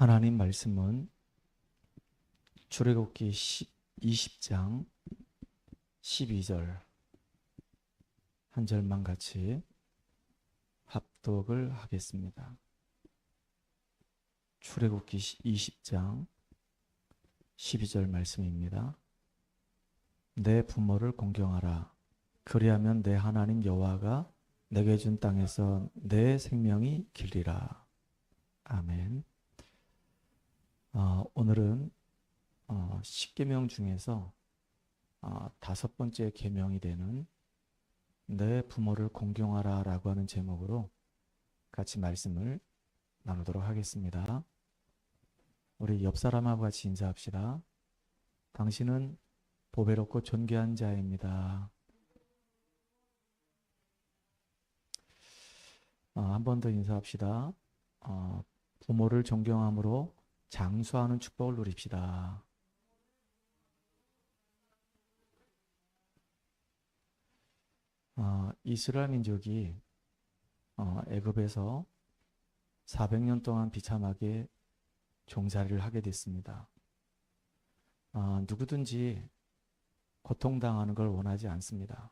하나님 말씀은 출애굽기 20장 12절 한 절만 같이 합독을 하겠습니다. 출애굽기 20장 12절 말씀입니다. 내 부모를 공경하라. 그리하면 내 하나님 여호와가 내게 준 땅에서 내 생명이 길리라. 아멘. 오늘은 10계명 중에서 5번째 계명이 되는 내 부모를 공경하라 라고 하는 제목으로 같이 말씀을 나누도록 하겠습니다. 우리 옆 사람하고 같이 인사합시다. 당신은 보배롭고 존귀한 자입니다. 한 번 더 인사합시다. 부모를 존경함으로 장수하는 축복을 누립시다. 이스라엘 민족이 애굽에서 400년 동안 비참하게 종살이를 하게 됐습니다. 누구든지 고통당하는 걸 원하지 않습니다.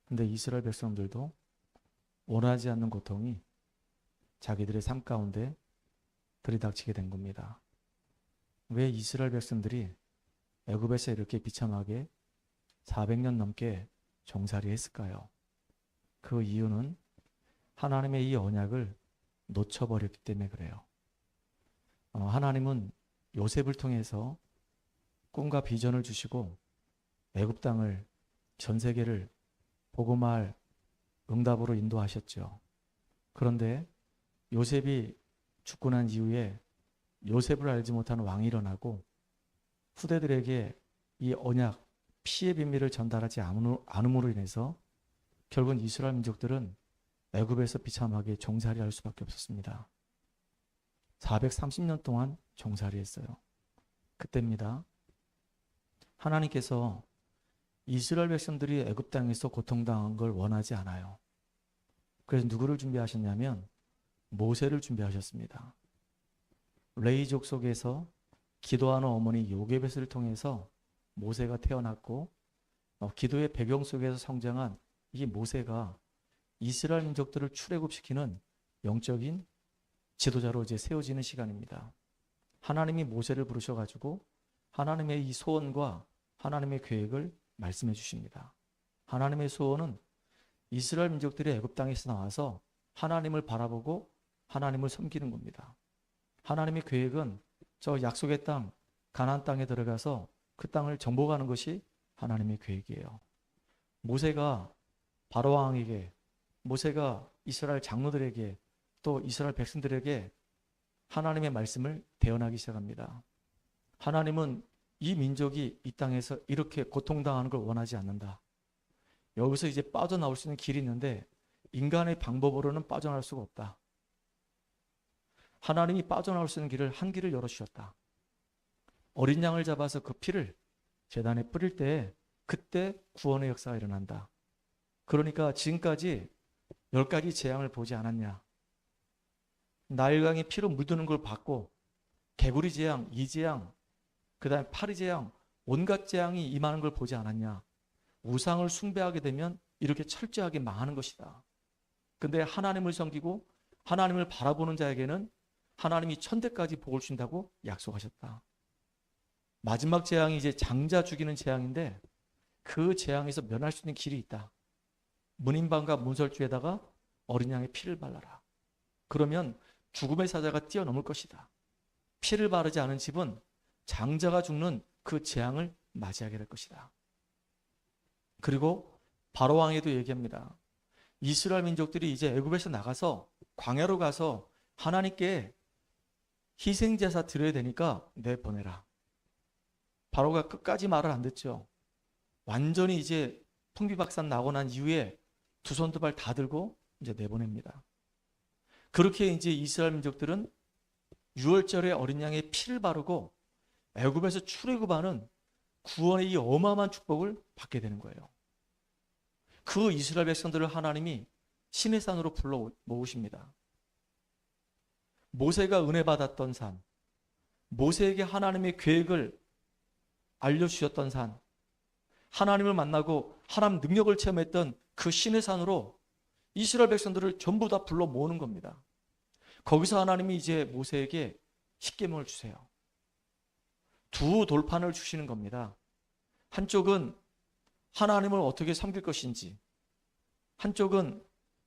근데 이스라엘 백성들도 원하지 않는 고통이 자기들의 삶 가운데 들이닥치게 된 겁니다. 왜 이스라엘 백성들이 애굽에서 이렇게 비참하게 400년 넘게 종살이 했을까요? 그 이유는 하나님의 이 언약을 놓쳐버렸기 때문에 그래요. 하나님은 요셉을 통해서 꿈과 비전을 주시고 애굽 땅을, 전 세계를 복음할 응답으로 인도하셨죠. 그런데 요셉이 죽고 난 이후에 요셉을 알지 못하는 왕이 일어나고 후대들에게 이 언약, 피의 비밀을 전달하지 않음으로 인해서 결국은 이스라엘 민족들은 애굽에서 비참하게 종살이할 수밖에 없었습니다. 430년 동안 종살이했어요. 그때입니다. 하나님께서 이스라엘 백성들이 애굽 땅에서 고통당한 걸 원하지 않아요. 그래서 누구를 준비하셨냐면 모세를 준비하셨습니다. 레이족 속에서 기도하는 어머니 요게벳을 통해서 모세가 태어났고 기도의 배경 속에서 성장한 이 모세가 이스라엘 민족들을 출애굽시키는 영적인 지도자로 이제 세워지는 시간입니다. 하나님이 모세를 부르셔가지고 하나님의 이 소원과 하나님의 계획을 말씀해 주십니다. 하나님의 소원은 이스라엘 민족들이 애굽 땅에서 나와서 하나님을 바라보고 하나님을 섬기는 겁니다. 하나님의 계획은 저 약속의 땅, 가나안 땅에 들어가서 그 땅을 정복하는 것이 하나님의 계획이에요. 모세가 바로 왕에게, 모세가 이스라엘 장로들에게, 또 이스라엘 백성들에게 하나님의 말씀을 대언하기 시작합니다. 하나님은 이 민족이 이 땅에서 이렇게 고통당하는 걸 원하지 않는다. 여기서 이제 빠져나올 수 있는 길이 있는데 인간의 방법으로는 빠져나올 수가 없다. 하나님이 빠져나올 수 있는 길을 한 길을 열어주셨다. 어린 양을 잡아서 그 피를 제단에 뿌릴 때 그때 구원의 역사가 일어난다. 그러니까 지금까지 10가지 재앙을 보지 않았냐. 나일강이 피로 물드는 걸 봤고 개구리 재앙, 이재앙, 그 다음에 파리 재앙, 온갖 재앙이 임하는 걸 보지 않았냐. 우상을 숭배하게 되면 이렇게 철저하게 망하는 것이다. 근데 하나님을 섬기고 하나님을 바라보는 자에게는 하나님이 천대까지 복을 준다고 약속하셨다. 마지막 재앙이 이제 장자 죽이는 재앙인데 그 재앙에서 면할 수 있는 길이 있다. 문인방과 문설주에다가 어린 양의 피를 발라라. 그러면 죽음의 사자가 뛰어넘을 것이다. 피를 바르지 않은 집은 장자가 죽는 그 재앙을 맞이하게 될 것이다. 그리고 바로 왕에도 얘기합니다. 이스라엘 민족들이 이제 애굽에서 나가서 광야로 가서 하나님께 희생제사 드려야 되니까 내보내라. 바로가 끝까지 말을 안 듣죠. 완전히 이제 풍비박산 나고 난 이후에 두 손 두 발 다 들고 이제 내보냅니다. 그렇게 이제 이스라엘 민족들은 유월절에 어린 양의 피를 바르고 애굽에서 출애굽하는 구원의 이 어마어마한 축복을 받게 되는 거예요. 그 이스라엘 백성들을 하나님이 시내산으로 불러 모으십니다. 모세가 은혜 받았던 산, 모세에게 하나님의 계획을 알려주셨던 산, 하나님을 만나고 하나님 능력을 체험했던 그 신의 산으로 이스라엘 백성들을 전부 다 불러 모으는 겁니다. 거기서 하나님이 이제 모세에게 십계명을 주세요. 두 돌판을 주시는 겁니다. 한쪽은 하나님을 어떻게 섬길 것인지, 한쪽은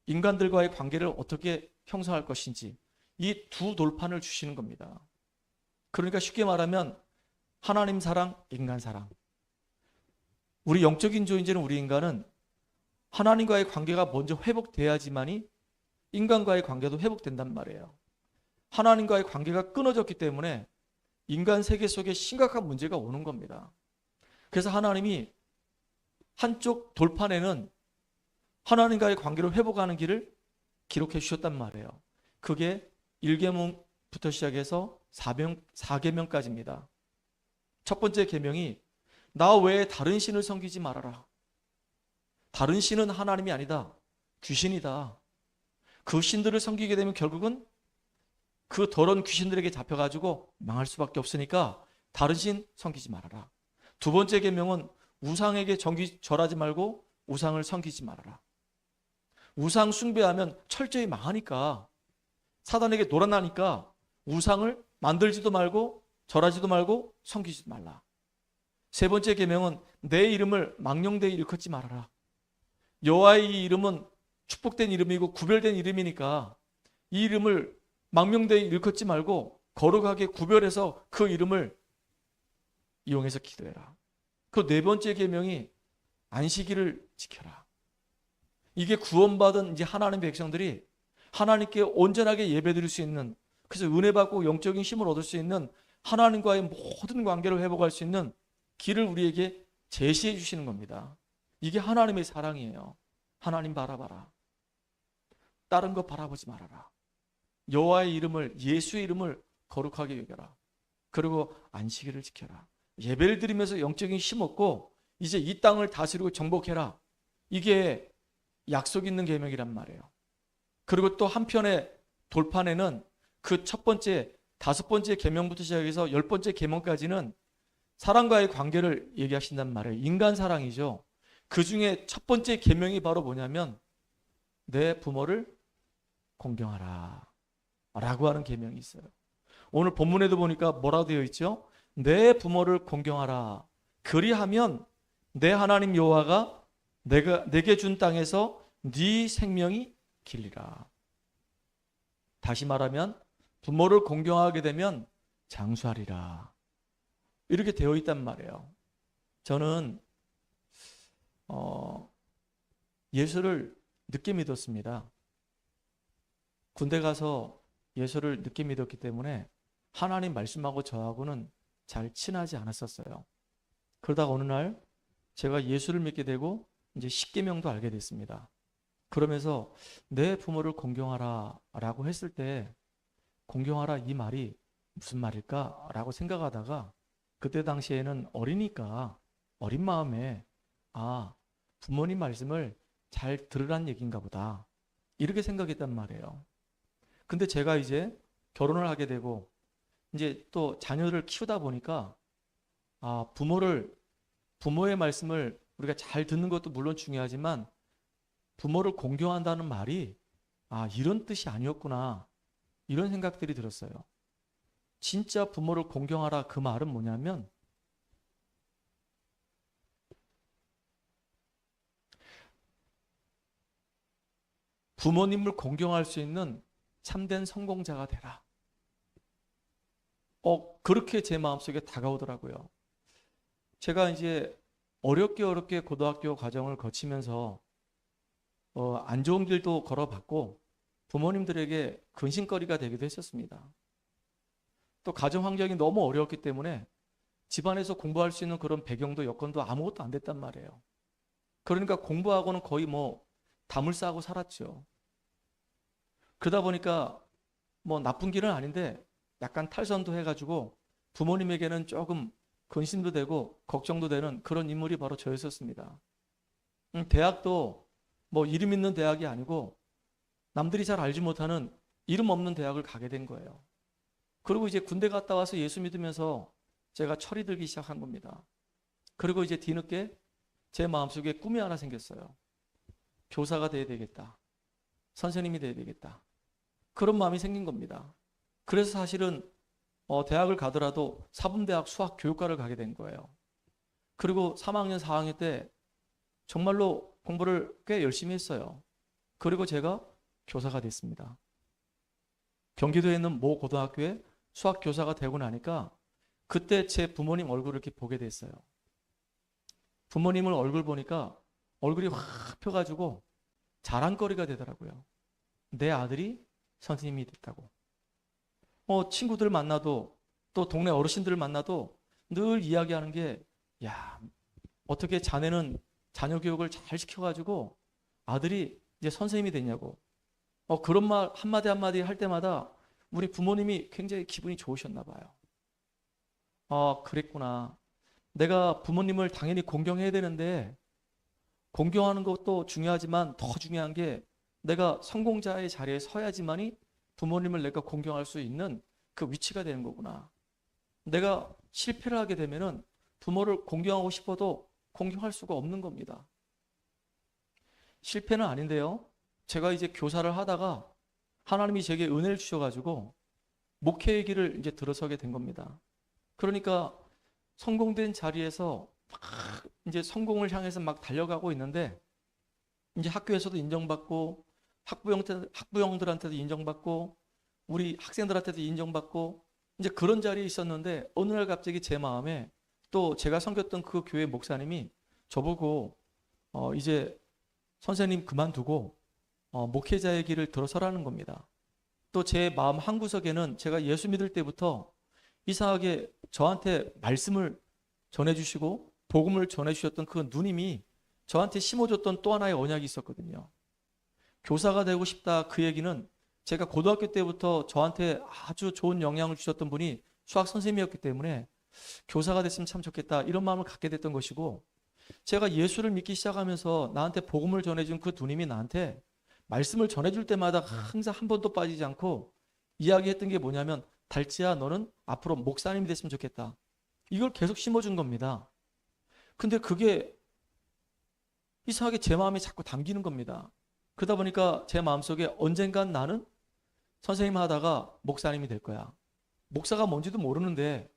인간들과의 관계를 어떻게 형성할 것인지, 이 두 돌판을 주시는 겁니다. 그러니까 쉽게 말하면 하나님 사랑, 인간 사랑. 우리 영적인 존재는, 우리 인간은 하나님과의 관계가 먼저 회복돼야지만이 인간과의 관계도 회복된단 말이에요. 하나님과의 관계가 끊어졌기 때문에 인간 세계 속에 심각한 문제가 오는 겁니다. 그래서 하나님이 한쪽 돌판에는 하나님과의 관계를 회복하는 길을 기록해 주셨단 말이에요. 그게 1계명부터 시작해서 4계명까지입니다. 첫 번째 계명이 나 외에 다른 신을 섬기지 말아라. 다른 신은 하나님이 아니다. 귀신이다. 그 신들을 섬기게 되면 결국은 그 더러운 귀신들에게 잡혀가지고 망할 수밖에 없으니까 다른 신 섬기지 말아라. 두 번째 계명은 우상에게 절하지 말고 우상을 섬기지 말아라. 우상 숭배하면 철저히 망하니까, 사단에게 놀아나니까 우상을 만들지도 말고 절하지도 말고 섬기지도 말라. 세 번째 계명은 내 이름을 망령되이 일컫지 말아라. 여호와의 이름은 축복된 이름이고 구별된 이름이니까 이 이름을 망령되이 일컫지 말고 거룩하게 구별해서 그 이름을 이용해서 기도해라. 그 네 번째 계명이 안식일을 지켜라. 이게 구원받은 이제 하나님의 백성들이 하나님께 온전하게 예배드릴 수 있는, 그래서 은혜 받고 영적인 힘을 얻을 수 있는, 하나님과의 모든 관계를 회복할 수 있는 길을 우리에게 제시해 주시는 겁니다. 이게 하나님의 사랑이에요. 하나님 바라봐라. 다른 거 바라보지 말아라. 여호와의 이름을, 예수의 이름을 거룩하게 여겨라. 그리고 안식일을 지켜라. 예배를 드리면서 영적인 힘 얻고 이제 이 땅을 다스리고 정복해라. 이게 약속 있는 계명이란 말이에요. 그리고 또 한편의 돌판에는 그 첫 번째, 다섯 번째 계명부터 시작해서 10번째 계명까지는 사랑과의 관계를 얘기하신단 말이에요. 인간 사랑이죠. 그 중에 첫 번째 계명이 바로 뭐냐면 내 부모를 공경하라 라고 하는 계명이 있어요. 오늘 본문에도 보니까 뭐라고 되어 있죠? 내 부모를 공경하라. 그리하면 내 하나님 여호와가 내게 준 땅에서 네 생명이 길리라. 다시 말하면 부모를 공경하게 되면 장수하리라. 이렇게 되어 있단 말이에요. 저는 예수를 늦게 믿었습니다. 군대 가서 예수를 늦게 믿었기 때문에 하나님 말씀하고 저하고는 잘 친하지 않았었어요. 그러다가 어느 날 제가 예수를 믿게 되고 이제 십계명도 알게 됐습니다. 그러면서 내 부모를 공경하라 라고 했을 때 공경하라 이 말이 무슨 말일까 라고 생각하다가 그때 당시에는 어리니까 어린 마음에 부모님 말씀을 잘 들으란 얘기인가 보다 이렇게 생각했단 말이에요. 근데 제가 이제 결혼을 하게 되고 이제 또 자녀를 키우다 보니까 부모의 말씀을 우리가 잘 듣는 것도 물론 중요하지만 부모를 공경한다는 말이 이런 뜻이 아니었구나 이런 생각들이 들었어요. 진짜 부모를 공경하라 그 말은 뭐냐면 부모님을 공경할 수 있는 참된 성공자가 되라. 그렇게 제 마음속에 다가오더라고요. 제가 이제 어렵게 고등학교 과정을 거치면서 안 좋은 길도 걸어봤고 부모님들에게 근심거리가 되기도 했었습니다. 또 가정 환경이 너무 어려웠기 때문에 집안에서 공부할 수 있는 그런 배경도 여건도 아무것도 안 됐단 말이에요. 그러니까 공부하고는 거의 담을 싸고 살았죠. 그러다 보니까 나쁜 길은 아닌데 약간 탈선도 해가지고 부모님에게는 조금 근심도 되고 걱정도 되는 그런 인물이 바로 저였었습니다. 대학도 이름 있는 대학이 아니고 남들이 잘 알지 못하는 이름 없는 대학을 가게 된 거예요. 그리고 이제 군대 갔다 와서 예수 믿으면서 제가 철이 들기 시작한 겁니다. 그리고 이제 뒤늦게 제 마음속에 꿈이 하나 생겼어요. 교사가 돼야 되겠다. 선생님이 돼야 되겠다. 그런 마음이 생긴 겁니다. 그래서 사실은 대학을 가더라도 사범대학 수학교육과를 가게 된 거예요. 그리고 3학년, 4학년 때 정말로 공부를 꽤 열심히 했어요. 그리고 제가 교사가 됐습니다. 경기도에 있는 모 고등학교에 수학교사가 되고 나니까 그때 제 부모님 얼굴을 이렇게 보게 됐어요. 부모님을 얼굴 보니까 얼굴이 확 펴가지고 자랑거리가 되더라고요. 내 아들이 선생님이 됐다고. 친구들 만나도 또 동네 어르신들을 만나도 늘 이야기하는 게, 야, 어떻게 자네는 자녀 교육을 잘 시켜가지고 아들이 이제 선생님이 됐냐고. 그런 말 한마디 한마디 할 때마다 우리 부모님이 굉장히 기분이 좋으셨나 봐요. 그랬구나. 내가 부모님을 당연히 공경해야 되는데 공경하는 것도 중요하지만 더 중요한 게 내가 성공자의 자리에 서야지만이 부모님을 내가 공경할 수 있는 그 위치가 되는 거구나. 내가 실패를 하게 되면은 부모를 공경하고 싶어도 공경할 수가 없는 겁니다. 실패는 아닌데요. 제가 이제 교사를 하다가 하나님이 제게 은혜를 주셔가지고 목회의 길을 이제 들어서게 된 겁니다. 그러니까 성공된 자리에서 막 이제 성공을 향해서 막 달려가고 있는데 이제 학교에서도 인정받고 학부형들한테도 인정받고 우리 학생들한테도 인정받고 이제 그런 자리에 있었는데 어느 날 갑자기 제 마음에 또 제가 섬겼던 그 교회 목사님이 저보고 이제 선생님 그만두고 목회자의 길을 들어서라는 겁니다. 또 제 마음 한구석에는 제가 예수 믿을 때부터 이상하게 저한테 말씀을 전해주시고 복음을 전해주셨던 그 누님이 저한테 심어줬던 또 하나의 언약이 있었거든요. 교사가 되고 싶다 그 얘기는 제가 고등학교 때부터 저한테 아주 좋은 영향을 주셨던 분이 수학 선생님이었기 때문에 교사가 됐으면 참 좋겠다 이런 마음을 갖게 됐던 것이고 제가 예수를 믿기 시작하면서 나한테 복음을 전해준 그 누님이 나한테 말씀을 전해줄 때마다 항상 한 번도 빠지지 않고 이야기했던 게 뭐냐면 달지야 너는 앞으로 목사님이 됐으면 좋겠다. 이걸 계속 심어준 겁니다. 근데 그게 이상하게 제 마음에 자꾸 담기는 겁니다. 그러다 보니까 제 마음속에 언젠간 나는 선생님 하다가 목사님이 될 거야. 목사가 뭔지도 모르는데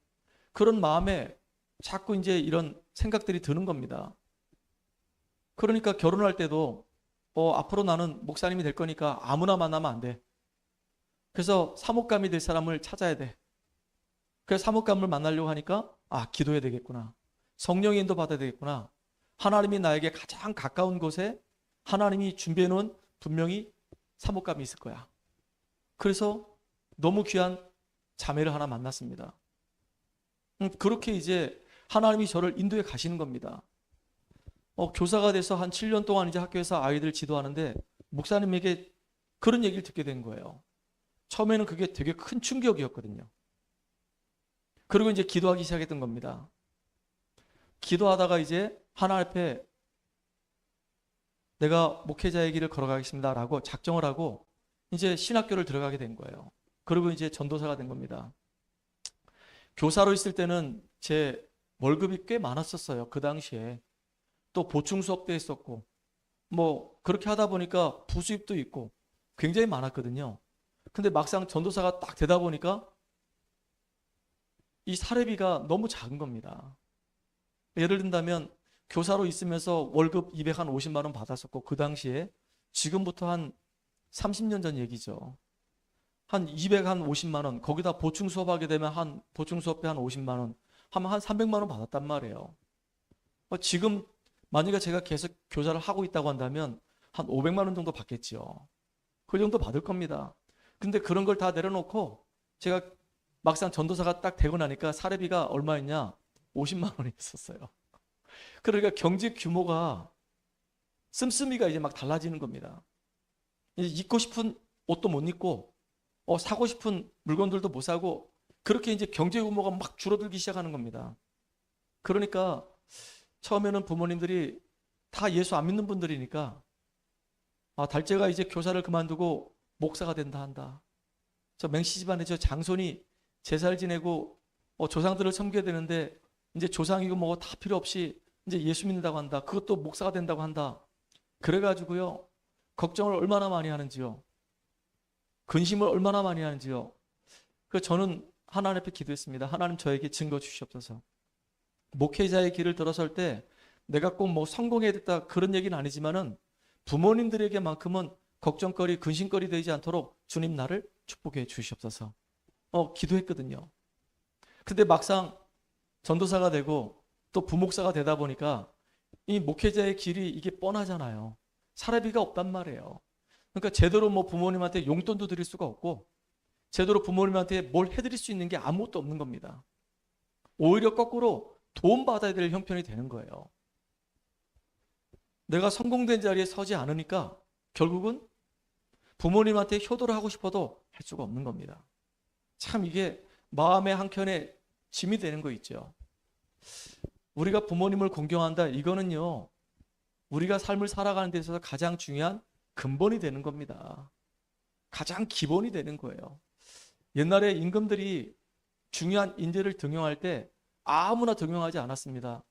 그런 마음에 자꾸 이제 이런 생각들이 드는 겁니다. 그러니까 결혼할 때도 앞으로 나는 목사님이 될 거니까 아무나 만나면 안 돼. 그래서 사목감이 될 사람을 찾아야 돼. 그래서 사목감을 만나려고 하니까 기도해야 되겠구나. 성령의 인도 받아야 되겠구나. 하나님이 나에게 가장 가까운 곳에 하나님이 준비해 놓은 분명히 사목감이 있을 거야. 그래서 너무 귀한 자매를 하나 만났습니다. 그렇게 이제 하나님이 저를 인도해 가시는 겁니다. 교사가 돼서 한 7년 동안 이제 학교에서 아이들 지도하는데 목사님에게 그런 얘기를 듣게 된 거예요. 처음에는 그게 되게 큰 충격이었거든요. 그리고 이제 기도하기 시작했던 겁니다. 기도하다가 이제 하나님 앞에 내가 목회자의 길을 걸어가겠습니다 라고 작정을 하고 이제 신학교를 들어가게 된 거예요. 그리고 이제 전도사가 된 겁니다. 교사로 있을 때는 제 월급이 꽤 많았었어요. 그 당시에. 또 보충 수업도 했었고 뭐 그렇게 하다 보니까 부수입도 있고 굉장히 많았거든요. 근데 막상 전도사가 딱 되다 보니까 이 사례비가 너무 작은 겁니다. 예를 든다면 교사로 있으면서 월급 250만 원 받았었고 그 당시에 지금부터 한 30년 전 얘기죠. 한 250만 원 거기다 보충 수업하게 되면 한 보충 수업비 한 50만 원 하면 한 300만 원 받았단 말이에요. 지금 만약에 제가 계속 교사를 하고 있다고 한다면 한 500만 원 정도 받겠죠. 그 정도 받을 겁니다. 근데 그런 걸 다 내려놓고 제가 막상 전도사가 딱 되고 나니까 사례비가 얼마였냐? 50만 원이 있었어요. 그러니까 경제 규모가 씀씀이가 이제 막 달라지는 겁니다. 이제 입고 싶은 옷도 못 입고 사고 싶은 물건들도 못 사고 그렇게 이제 경제 규모가 막 줄어들기 시작하는 겁니다. 그러니까 처음에는 부모님들이 다 예수 안 믿는 분들이니까 달째가 이제 교사를 그만두고 목사가 된다 한다. 저 맹씨 집안에 저 장손이 제사를 지내고 조상들을 섬겨야 되는데 이제 조상이고 뭐고 다 필요 없이 이제 예수 믿는다고 한다. 그것도 목사가 된다고 한다. 그래가지고요, 걱정을 얼마나 많이 하는지요. 근심을 얼마나 많이 하는지요. 그래서 저는 하나님 앞에 기도했습니다. 하나님 저에게 증거 주시옵소서. 목회자의 길을 들어설 때 내가 꼭 뭐 성공해야 됐다 그런 얘기는 아니지만은 부모님들에게만큼은 걱정거리, 근심거리 되지 않도록 주님 나를 축복해 주시옵소서. 기도했거든요. 근데 막상 전도사가 되고 또 부목사가 되다 보니까 이 목회자의 길이 이게 뻔하잖아요. 사례비가 없단 말이에요. 그러니까 제대로 뭐 부모님한테 용돈도 드릴 수가 없고 제대로 부모님한테 뭘 해드릴 수 있는 게 아무것도 없는 겁니다. 오히려 거꾸로 도움받아야 될 형편이 되는 거예요. 내가 성공된 자리에 서지 않으니까 결국은 부모님한테 효도를 하고 싶어도 할 수가 없는 겁니다. 참 이게 마음의 한켠에 짐이 되는 거 있죠. 우리가 부모님을 공경한다, 이거는요, 우리가 삶을 살아가는 데 있어서 가장 중요한 근본이 되는 겁니다. 가장 기본이 되는 거예요. 옛날에 임금들이 중요한 인재를 등용할 때 아무나 등용하지 않았습니다.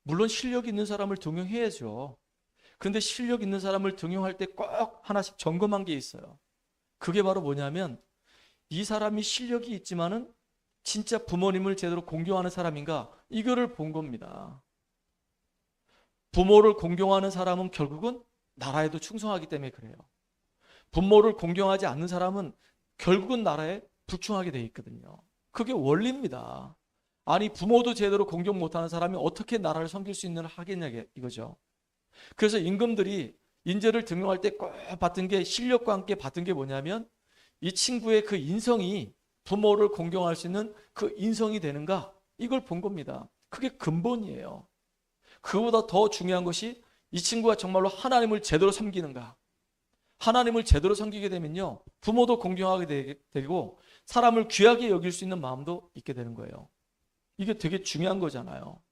물론 실력 있는 사람을 등용해야죠. 그런데 실력 있는 사람을 등용할 때 꼭 하나씩 점검한 게 있어요. 그게 바로 뭐냐면 이 사람이 실력이 있지만은 진짜 부모님을 제대로 공경하는 사람인가, 이거를 본 겁니다. 부모를 공경하는 사람은 결국은 나라에도 충성하기 때문에 그래요. 부모를 공경하지 않는 사람은 결국은 나라에 불충하게 돼 있거든요. 그게 원리입니다. 아니 부모도 제대로 공경 못하는 사람이 어떻게 나라를 섬길 수 있는 하겠냐 이거죠. 그래서 임금들이 인재를 등용할 때 꼭 받은 게, 실력과 함께 받은 게 뭐냐면 이 친구의 그 인성이 부모를 공경할 수 있는 그 인성이 되는가, 이걸 본 겁니다. 그게 근본이에요. 그보다 더 중요한 것이 이 친구가 정말로 하나님을 제대로 섬기는가. 하나님을 제대로 섬기게 되면요, 부모도 공경하게 되고 사람을 귀하게 여길 수 있는 마음도 있게 되는 거예요. 이게 되게 중요한 거잖아요.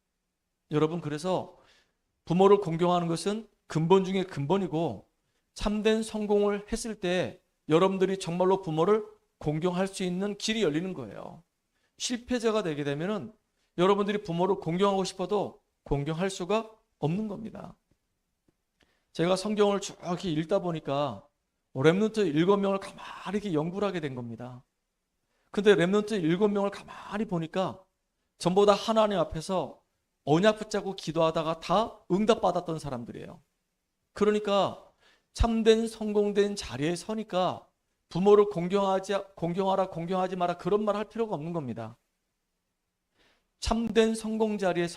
여러분, 그래서 부모를 공경하는 것은 근본 중에 근본이고, 참된 성공을 했을 때 여러분들이 정말로 부모를 공경할 수 있는 길이 열리는 거예요. 실패자가 되게 되면은 여러분들이 부모를 공경하고 싶어도 공경할 수가 없는 겁니다. 제가 성경을 쭉 읽다 보니까 렘넌트 7명을 가만히 이렇게 연구를 하게 된 겁니다. 근데 렘넌트 7명을 가만히 보니까 전부 다 하나님 앞에서 언약 붙잡고 기도하다가 다 응답받았던 사람들이에요. 그러니까 참된 성공된 자리에 서니까 부모를 공경하라 공경하지 마라 그런 말 할 필요가 없는 겁니다. 참된 성공자의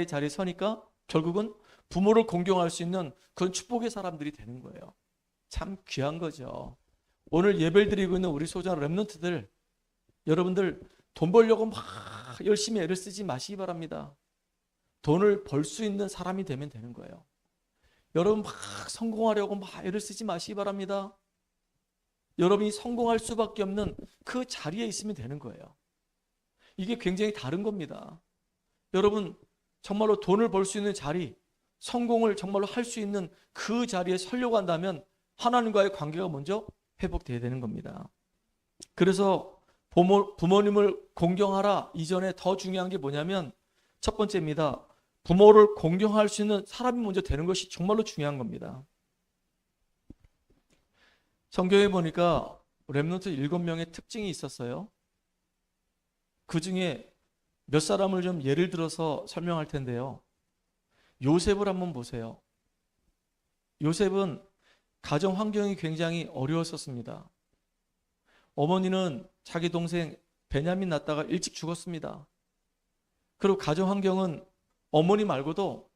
자리에 서니까 결국은 부모를 공경할 수 있는 그런 축복의 사람들이 되는 거예요. 참 귀한 거죠. 오늘 예배를 드리고 있는 우리 소중한 렘넌트들, 여러분들 돈 벌려고 막 열심히 애를 쓰지 마시기 바랍니다. 돈을 벌 수 있는 사람이 되면 되는 거예요. 여러분 막 성공하려고 막 애를 쓰지 마시기 바랍니다. 여러분이 성공할 수밖에 없는 그 자리에 있으면 되는 거예요. 이게 굉장히 다른 겁니다. 여러분 정말로 돈을 벌 수 있는 자리, 성공을 정말로 할 수 있는 그 자리에 서려고 한다면 하나님과의 관계가 먼저 회복돼야 되는 겁니다. 그래서 부모님을 공경하라 이전에 더 중요한 게 뭐냐면 첫 번째입니다. 부모를 공경할 수 있는 사람이 먼저 되는 것이 정말로 중요한 겁니다. 성경에 보니까 렘넌트 7명의 특징이 있었어요. 그 중에 몇 사람을 좀 예를 들어서 설명할 텐데요. 요셉을 한번 보세요. 요셉은 가정 환경이 굉장히 어려웠었습니다. 어머니는 자기 동생 베냐민 낳다가 일찍 죽었습니다. 그리고 가정 환경은 어머니 말고도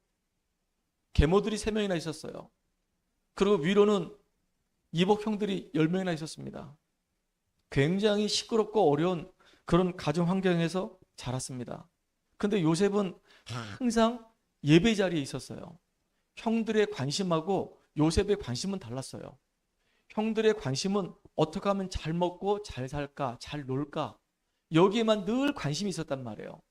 계모들이 3명이나 있었어요. 그리고 위로는 이복 형들이 10명이나 있었습니다. 굉장히 시끄럽고 어려운 그런 가정 환경에서 자랐습니다. 근데 요셉은 항상 예배 자리에 있었어요. 형들의 관심하고 요셉의 관심은 달랐어요. 형들의 관심은 어떻게 하면 잘 먹고 잘 살까, 잘 놀까, 여기에만 늘 관심이 있었단 말이에요.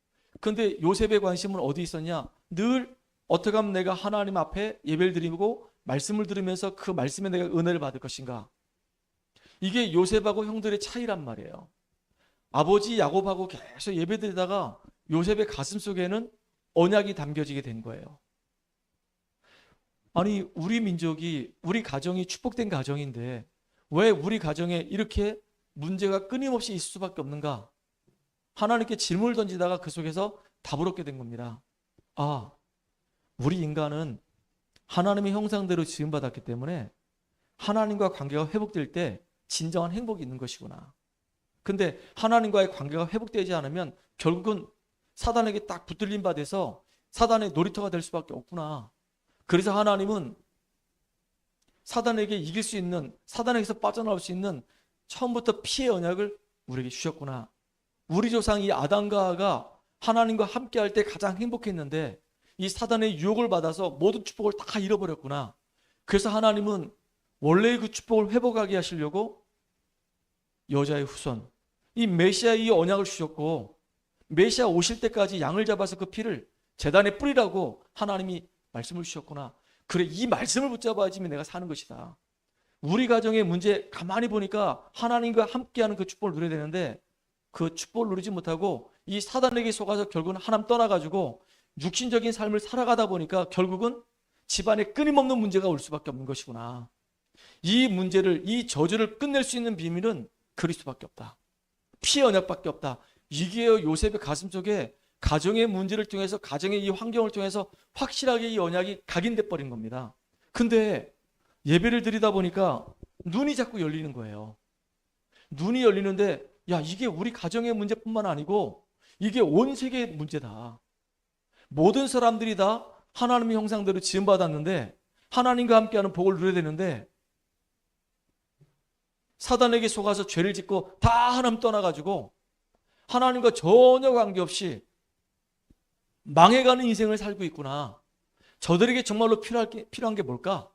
근데 요셉의 관심은 어디 있었냐? 늘 어떻게 하면 내가 하나님 앞에 예배를 드리고 말씀을 들으면서 그 말씀에 내가 은혜를 받을 것인가? 이게 요셉하고 형들의 차이란 말이에요. 아버지 야곱하고 계속 예배드리다가 요셉의 가슴 속에는 언약이 담겨지게 된 거예요. 아니, 우리 민족이, 우리 가정이 축복된 가정인데 왜 우리 가정에 이렇게 문제가 끊임없이 있을 수밖에 없는가? 하나님께 질문을 던지다가 그 속에서 답을 얻게 된 겁니다. 아, 우리 인간은 하나님의 형상대로 지음받았기 때문에 하나님과 관계가 회복될 때 진정한 행복이 있는 것이구나. 근데 하나님과의 관계가 회복되지 않으면 결국은 사단에게 딱 붙들린 바 돼서 사단의 놀이터가 될 수밖에 없구나. 그래서 하나님은 사단에게 이길 수 있는, 사단에게서 빠져나올 수 있는 처음부터 피의 언약을 우리에게 주셨구나. 우리 조상 이 아담과 하와가 하나님과 함께할 때 가장 행복했는데 이 사단의 유혹을 받아서 모든 축복을 다 잃어버렸구나. 그래서 하나님은 원래의 그 축복을 회복하게 하시려고 여자의 후손, 이 메시아의 이 언약을 주셨고, 메시아 오실 때까지 양을 잡아서 그 피를 제단에 뿌리라고 하나님이 말씀을 주셨구나. 그래, 이 말씀을 붙잡아야지 내가 사는 것이다. 우리 가정의 문제 가만히 보니까 하나님과 함께하는 그 축복을 누려야 되는데 그 축복을 누리지 못하고 이 사단에게 속아서 결국은 하나님 떠나가지고 육신적인 삶을 살아가다 보니까 결국은 집안에 끊임없는 문제가 올 수밖에 없는 것이구나. 이 문제를, 이 저주를 끝낼 수 있는 비밀은 그리스도밖에 없다. 피의 언약밖에 없다. 이게 요셉의 가슴 속에 가정의 문제를 통해서, 가정의 이 환경을 통해서 확실하게 이 언약이 각인돼 버린 겁니다. 근데 예배를 드리다 보니까 눈이 자꾸 열리는 거예요. 눈이 열리는데 야, 이게 우리 가정의 문제뿐만 아니고 이게 온 세계의 문제다. 모든 사람들이 다 하나님의 형상대로 지음받았는데 하나님과 함께하는 복을 누려야 되는데 사단에게 속아서 죄를 짓고 다 하나님 떠나가지고 하나님과 전혀 관계없이 망해가는 인생을 살고 있구나. 저들에게 정말로 필요한 게 뭘까?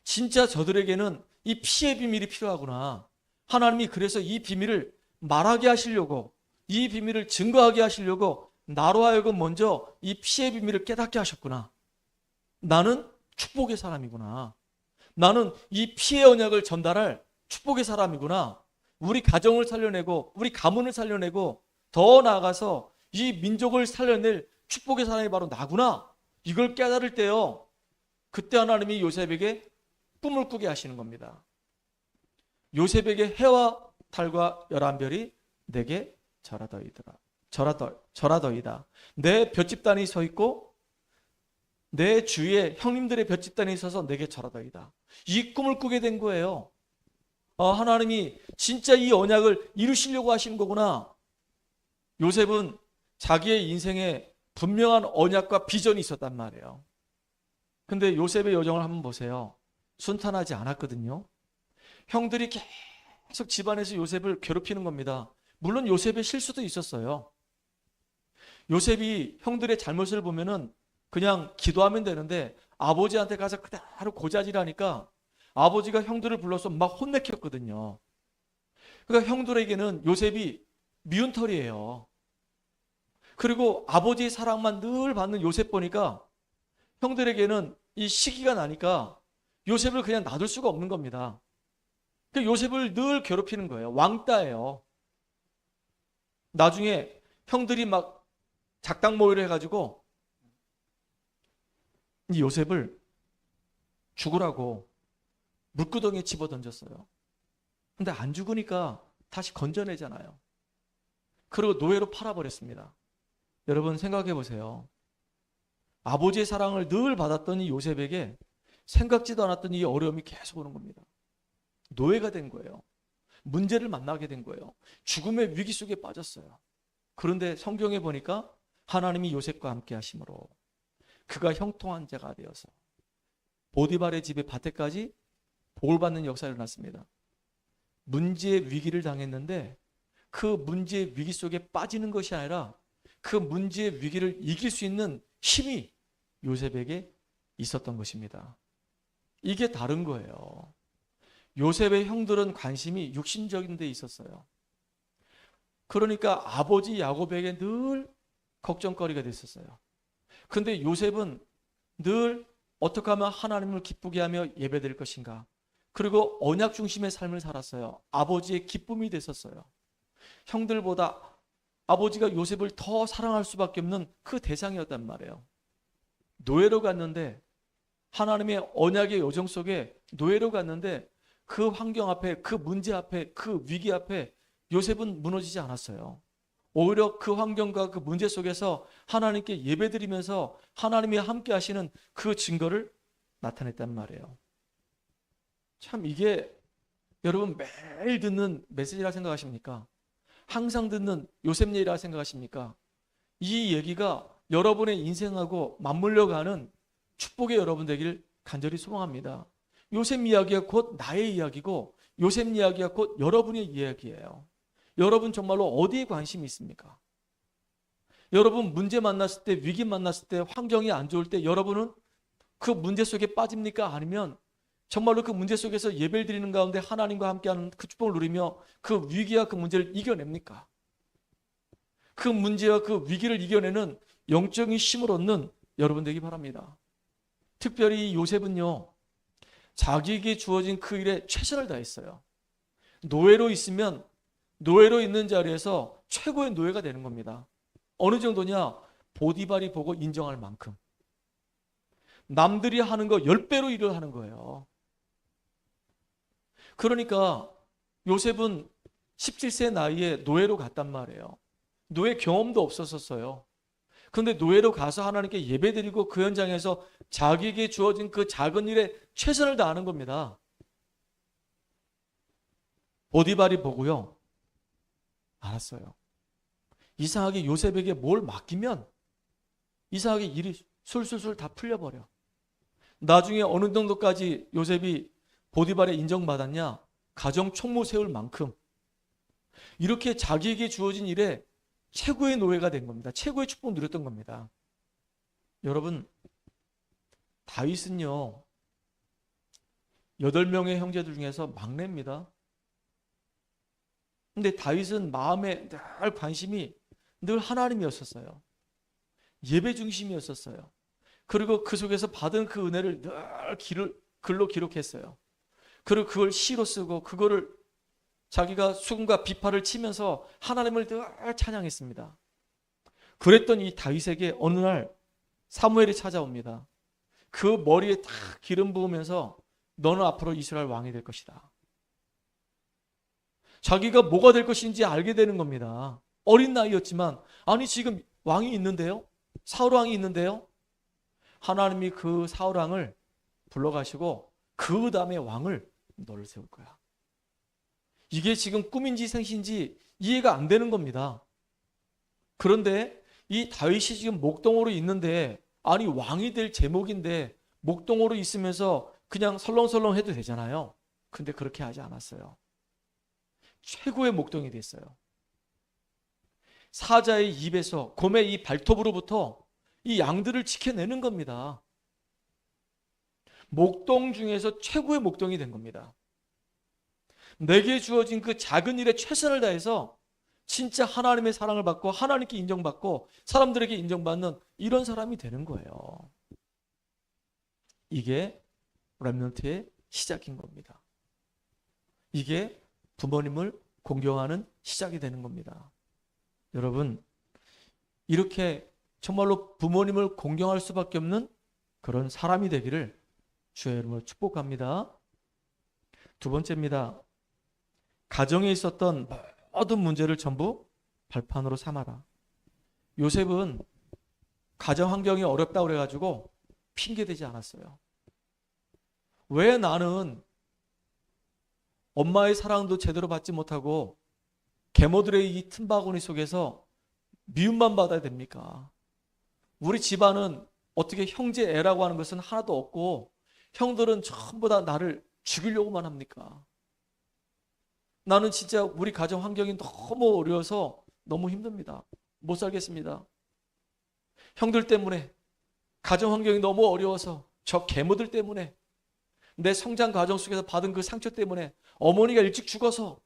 진짜 저들에게는 이 피의 비밀이 필요하구나. 하나님이 그래서 이 비밀을 말하게 하시려고, 이 비밀을 증거하게 하시려고 나로 하여금 먼저 이 피의 비밀을 깨닫게 하셨구나. 나는 축복의 사람이구나. 나는 이 피의 언약을 전달할 축복의 사람이구나. 우리 가정을 살려내고 우리 가문을 살려내고 더 나아가서 이 민족을 살려낼 축복의 사람이 바로 나구나. 이걸 깨달을 때요, 그때 하나님이 요셉에게 꿈을 꾸게 하시는 겁니다. 요셉에게 해와 달과 11별이 내게 절하더이다. 내 볏집단이 서 있고 내 주위에 형님들의 볏집단이 있어서 내게 절하더이다. 이 꿈을 꾸게 된 거예요. 하나님이 진짜 이 언약을 이루시려고 하시는 거구나. 요셉은 자기의 인생에 분명한 언약과 비전이 있었단 말이에요. 근데 요셉의 여정을 한번 보세요. 순탄하지 않았거든요. 형들이 계속 집안에서 요셉을 괴롭히는 겁니다. 물론 요셉의 실수도 있었어요. 요셉이 형들의 잘못을 보면은 그냥 기도하면 되는데 아버지한테 가서 그대로 고자질하니까 아버지가 형들을 불러서 막 혼내켰거든요. 그러니까 형들에게는 요셉이 미운 털이에요. 그리고 아버지의 사랑만 늘 받는 요셉 보니까 형들에게는 이 시기가 나니까 요셉을 그냥 놔둘 수가 없는 겁니다. 요셉을 늘 괴롭히는 거예요. 왕따예요. 나중에 형들이 막 작당 모의를 해가지고 이 요셉을 죽으라고 물구덩이에 집어던졌어요. 근데 안 죽으니까 다시 건져내잖아요. 그리고 노예로 팔아버렸습니다. 여러분 생각해 보세요. 아버지의 사랑을 늘 받았던 이 요셉에게 생각지도 않았던 이 어려움이 계속 오는 겁니다. 노예가 된 거예요. 문제를 만나게 된 거예요. 죽음의 위기 속에 빠졌어요. 그런데 성경에 보니까 하나님이 요셉과 함께 하심으로 그가 형통한 자가 되어서 보디발의 집의 밭에까지 복을 받는 역사가 일어났습니다. 문제의 위기를 당했는데 그 문제의 위기 속에 빠지는 것이 아니라 그 문제의 위기를 이길 수 있는 힘이 요셉에게 있었던 것입니다. 이게 다른 거예요. 요셉의 형들은 관심이 육신적인 데 있었어요. 그러니까 아버지 야곱에게 늘 걱정거리가 됐었어요. 그런데 요셉은 늘 어떻게 하면 하나님을 기쁘게 하며 예배드릴 것인가, 그리고 언약 중심의 삶을 살았어요. 아버지의 기쁨이 됐었어요. 형들보다 아버지가 요셉을 더 사랑할 수밖에 없는 그 대상이었단 말이에요. 노예로 갔는데, 하나님의 언약의 요정 속에 노예로 갔는데, 그 환경 앞에, 그 문제 앞에, 그 위기 앞에 요셉은 무너지지 않았어요. 오히려 그 환경과 그 문제 속에서 하나님께 예배드리면서 하나님이 함께 하시는 그 증거를 나타냈단 말이에요. 참 이게 여러분 매일 듣는 메시지라 생각하십니까? 항상 듣는 요셉 얘기라 생각하십니까? 이 얘기가 여러분의 인생하고 맞물려 가는 축복의 여러분 되기를 간절히 소망합니다. 요셉 이야기가 곧 나의 이야기고 요셉 이야기가 곧 여러분의 이야기예요. 여러분 정말로 어디에 관심이 있습니까? 여러분 문제 만났을 때, 위기 만났을 때, 환경이 안 좋을 때 여러분은 그 문제 속에 빠집니까? 아니면 정말로 그 문제 속에서 예배를 드리는 가운데 하나님과 함께하는 그 축복을 누리며 그 위기와 그 문제를 이겨냅니까? 그 문제와 그 위기를 이겨내는 영적인 힘을 얻는 여러분 되기 바랍니다. 특별히 요셉은요, 자기에게 주어진 그 일에 최선을 다했어요. 노예로 있으면 노예로 있는 자리에서 최고의 노예가 되는 겁니다. 어느 정도냐? 보디발이 보고 인정할 만큼. 남들이 하는 거 10배로 일을 하는 거예요. 그러니까 요셉은 17세 나이에 노예로 갔단 말이에요. 노예 경험도 없었어요. 그런데 노예로 가서 하나님께 예배드리고 그 현장에서 자기에게 주어진 그 작은 일에 최선을 다하는 겁니다. 보디발이 보고요, 알았어요. 이상하게 요셉에게 뭘 맡기면 이상하게 일이 술술술 다 풀려버려. 나중에 어느 정도까지 요셉이 보디발에 인정받았냐? 가정 총무 세울 만큼. 이렇게 자기에게 주어진 일에 최고의 노예가 된 겁니다. 최고의 축복을 누렸던 겁니다. 여러분, 다윗은요, 8명의 형제들 중에서 막내입니다. 근데 다윗은 마음에 늘 관심이 늘 하나님이었었어요. 예배 중심이었었어요. 그리고 그 속에서 받은 그 은혜를 늘 글로 기록했어요. 그리고 그걸 시로 쓰고 그거를 자기가 수금과 비파를 치면서 하나님을 늘 찬양했습니다. 그랬던 이 다윗에게 어느 날 사무엘이 찾아옵니다. 그 머리에 딱 기름 부으면서 너는 앞으로 이스라엘 왕이 될 것이다. 자기가 뭐가 될 것인지 알게 되는 겁니다. 어린 나이였지만, 아니 지금 왕이 있는데요? 사울 왕이 있는데요? 하나님이 그 사울 왕을 불러가시고 그 다음에 왕을 너를 세울 거야. 이게 지금 꿈인지 생신지 이해가 안 되는 겁니다. 그런데 이 다윗이 지금 목동으로 있는데, 아니 왕이 될 제목인데 목동으로 있으면서 그냥 설렁설렁 해도 되잖아요. 근데 그렇게 하지 않았어요. 최고의 목동이 됐어요. 사자의 입에서, 곰의 이 발톱으로부터 이 양들을 지켜내는 겁니다. 목동 중에서 최고의 목동이 된 겁니다. 내게 주어진 그 작은 일에 최선을 다해서 진짜 하나님의 사랑을 받고 하나님께 인정받고 사람들에게 인정받는 이런 사람이 되는 거예요. 이게 렘넌트의 시작인 겁니다. 이게 부모님을 공경하는 시작이 되는 겁니다. 여러분, 이렇게 정말로 부모님을 공경할 수밖에 없는 그런 사람이 되기를 주의 이름으로 축복합니다. 두 번째입니다. 가정에 있었던 모든 문제를 전부 발판으로 삼아라. 요셉은 가정 환경이 어렵다고 그래가지고 핑계대지 않았어요. 왜 나는 엄마의 사랑도 제대로 받지 못하고 계모들의 이 틈바구니 속에서 미움만 받아야 됩니까? 우리 집안은 어떻게 형제 애라고 하는 것은 하나도 없고 형들은 전부 다 나를 죽이려고만 합니까? 나는 진짜 우리 가정 환경이 너무 어려워서 너무 힘듭니다. 못 살겠습니다. 형들 때문에, 가정 환경이 너무 어려워서, 저 계모들 때문에, 내 성장 과정 속에서 받은 그 상처 때문에, 어머니가 일찍 죽어서,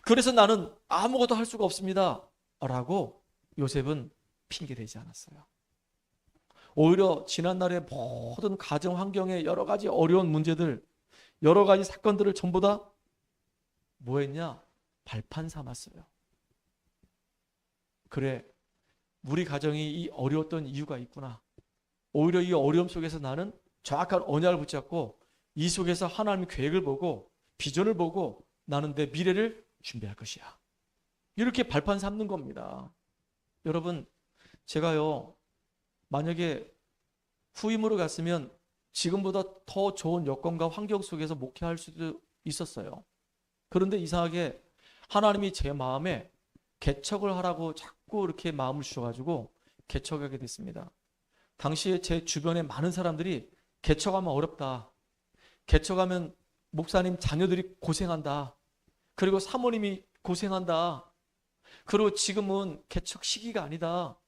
그래서 나는 아무것도 할 수가 없습니다 라고 요셉은 핑계대지 않았어요. 오히려 지난날의 모든 가정 환경의 여러 가지 어려운 문제들, 여러 가지 사건들을 전부 다 뭐 했냐? 발판 삼았어요. 그래, 우리 가정이 이 어려웠던 이유가 있구나. 오히려 이 어려움 속에서 나는 정확한 언약을 붙잡고 이 속에서 하나님의 계획을 보고 비전을 보고 나는 내 미래를 준비할 것이야. 이렇게 발판 삼는 겁니다. 여러분, 제가요, 만약에 후임으로 갔으면 지금보다 더 좋은 여건과 환경 속에서 목회할 수도 있었어요. 그런데 이상하게 하나님이 제 마음에 개척을 하라고 자꾸 이렇게 마음을 주셔가지고 개척하게 됐습니다. 당시에 제 주변에 많은 사람들이 개척하면 어렵다. 개척하면 목사님 자녀들이 고생한다. 그리고 사모님이 고생한다. 그리고 지금은 개척 시기가 아니다.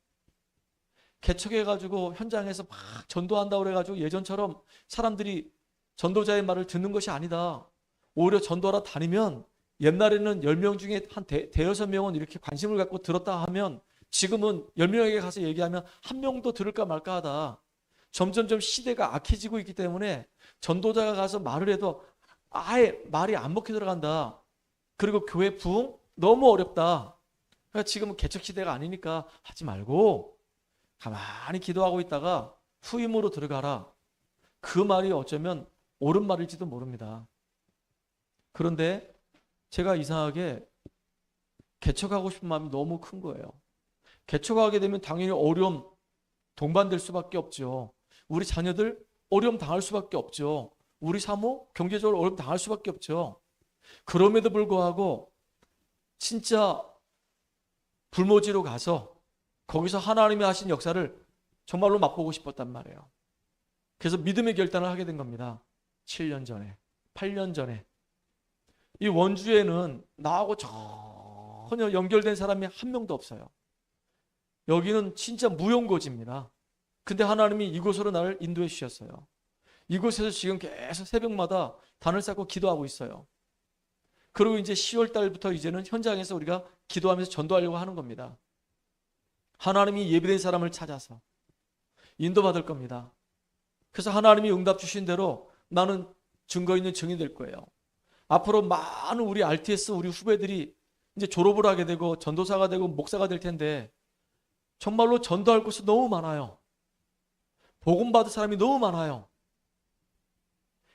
개척해가지고 현장에서 막 전도한다고 그래가지고 예전처럼 사람들이 전도자의 말을 듣는 것이 아니다. 오히려 전도하러 다니면 옛날에는 10명 중에 한 대여섯 명은 이렇게 관심을 갖고 들었다 하면 지금은 10명에게 가서 얘기하면 한 명도 들을까 말까 하다. 점점점 시대가 악해지고 있기 때문에 전도자가 가서 말을 해도 아예 말이 안 먹혀 들어간다. 그리고 교회 부흥 너무 어렵다. 그러니까 지금은 개척 시대가 아니니까 하지 말고 가만히 기도하고 있다가 후임으로 들어가라. 그 말이 어쩌면 옳은 말일지도 모릅니다. 그런데 제가 이상하게 개척하고 싶은 마음이 너무 큰 거예요. 개척하게 되면 당연히 어려움 동반될 수밖에 없죠. 우리 자녀들 어려움 당할 수밖에 없죠. 우리 사모 경제적으로 어려움 당할 수밖에 없죠. 그럼에도 불구하고 진짜 불모지로 가서 거기서 하나님이 하신 역사를 정말로 맛보고 싶었단 말이에요. 그래서 믿음의 결단을 하게 된 겁니다. 7년 전에, 8년 전에. 이 원주에는 나하고 전혀 연결된 사람이 한 명도 없어요. 여기는 진짜 무용고지입니다. 근데 하나님이 이곳으로 나를 인도해 주셨어요. 이곳에서 지금 계속 새벽마다 단을 쌓고 기도하고 있어요. 그리고 이제 10월 달부터 이제는 현장에서 우리가 기도하면서 전도하려고 하는 겁니다. 하나님이 예비된 사람을 찾아서 인도받을 겁니다. 그래서 하나님이 응답 주신 대로 나는 증거 있는 증인이 될 거예요. 앞으로 많은 우리 RTS 우리 후배들이 이제 졸업을 하게 되고 전도사가 되고 목사가 될 텐데 정말로 전도할 곳이 너무 많아요. 복음 받을 사람이 너무 많아요.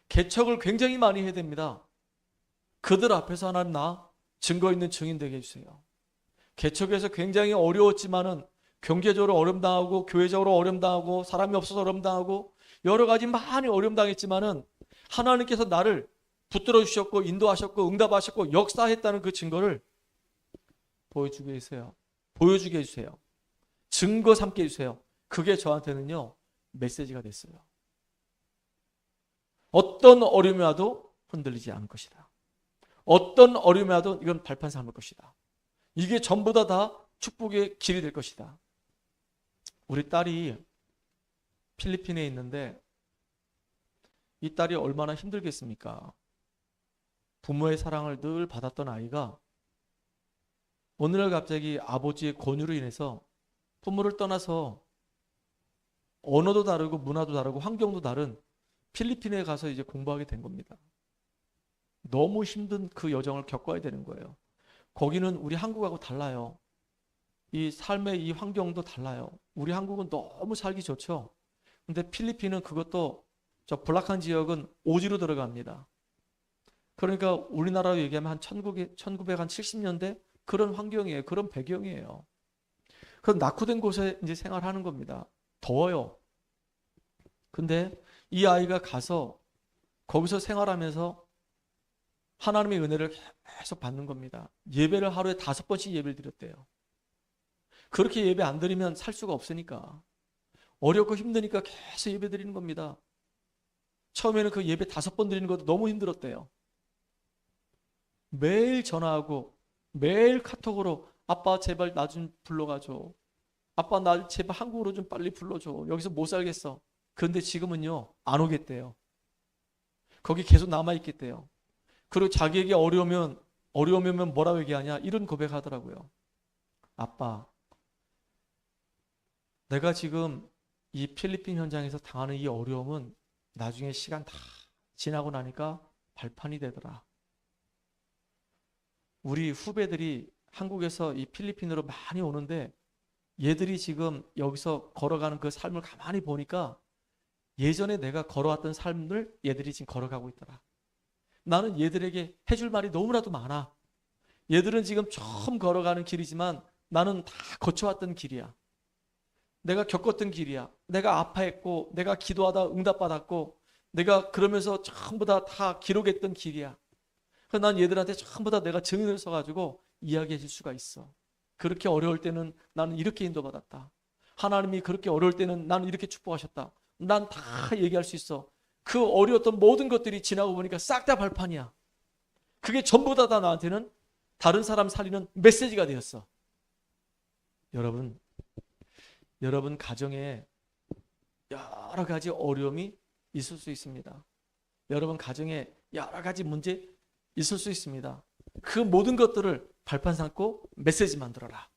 개척을 굉장히 많이 해야 됩니다. 그들 앞에서 하나님 나 증거 있는 증인 되게 해주세요. 개척에서 굉장히 어려웠지만은 경제적으로 어려움 당하고 교회적으로 어려움 당하고 사람이 없어서 어려움 당하고 여러 가지 많이 어려움 당했지만은 하나님께서 나를 붙들어 주셨고 인도하셨고 응답하셨고 역사했다는 그 증거를 보여주게 해주세요. 보여주게 해주세요. 증거 삼게 해주세요. 그게 저한테는요 메시지가 됐어요. 어떤 어려움이 와도 흔들리지 않을 것이다. 어떤 어려움이 와도 이건 발판 삼을 것이다. 이게 전부 다 축복의 길이 될 것이다. 우리 딸이 필리핀에 있는데 이 딸이 얼마나 힘들겠습니까? 부모의 사랑을 늘 받았던 아이가 어느 날 갑자기 아버지의 권유로 인해서 부모를 떠나서 언어도 다르고 문화도 다르고 환경도 다른 필리핀에 가서 이제 공부하게 된 겁니다. 너무 힘든 그 여정을 겪어야 되는 거예요. 거기는 우리 한국하고 달라요. 이 삶의 이 환경도 달라요. 우리 한국은 너무 살기 좋죠. 근데 필리핀은 그것도 저 블락한 지역은 오지로 들어갑니다. 그러니까 우리나라로 얘기하면 한 1970년대 그런 환경이에요. 그런 배경이에요. 그럼 낙후된 곳에 이제 생활하는 겁니다. 더워요. 근데 이 아이가 가서 거기서 생활하면서 하나님의 은혜를 계속 받는 겁니다. 예배를 하루에 5번씩 예배를 드렸대요. 그렇게 예배 안 드리면 살 수가 없으니까. 어렵고 힘드니까 계속 예배 드리는 겁니다. 처음에는 그 예배 5번 드리는 것도 너무 힘들었대요. 매일 전화하고 매일 카톡으로 아빠 제발 나 좀 불러가줘. 아빠 나 제발 한국으로 좀 빨리 불러줘. 여기서 못 살겠어. 그런데 지금은요 안 오겠대요. 거기 계속 남아있겠대요. 그리고 자기에게 어려우면 뭐라고 얘기하냐 이런 고백하더라고요. 아빠 내가 지금 이 필리핀 현장에서 당하는 이 어려움은 나중에 시간 다 지나고 나니까 발판이 되더라. 우리 후배들이 한국에서 이 필리핀으로 많이 오는데 얘들이 지금 여기서 걸어가는 그 삶을 가만히 보니까 예전에 내가 걸어왔던 삶을 얘들이 지금 걸어가고 있더라. 나는 얘들에게 해줄 말이 너무나도 많아. 얘들은 지금 처음 걸어가는 길이지만 나는 다 거쳐왔던 길이야. 내가 겪었던 길이야. 내가 아파했고, 내가 기도하다 응답받았고, 내가 그러면서 전부 다 기록했던 길이야. 그래서 난 얘들한테 전부 다 내가 증인을 써가지고 이야기해 줄 수가 있어. 그렇게 어려울 때는 나는 이렇게 인도받았다. 하나님이 그렇게 어려울 때는 나는 이렇게 축복하셨다. 난 다 얘기할 수 있어. 그 어려웠던 모든 것들이 지나고 보니까 싹 다 발판이야. 그게 전부 다 나한테는 다른 사람 살리는 메시지가 되었어. 여러분 가정에 여러 가지 어려움이 있을 수 있습니다. 여러분 가정에 여러 가지 문제 있을 수 있습니다. 그 모든 것들을 발판 삼고 메시지 만들어라.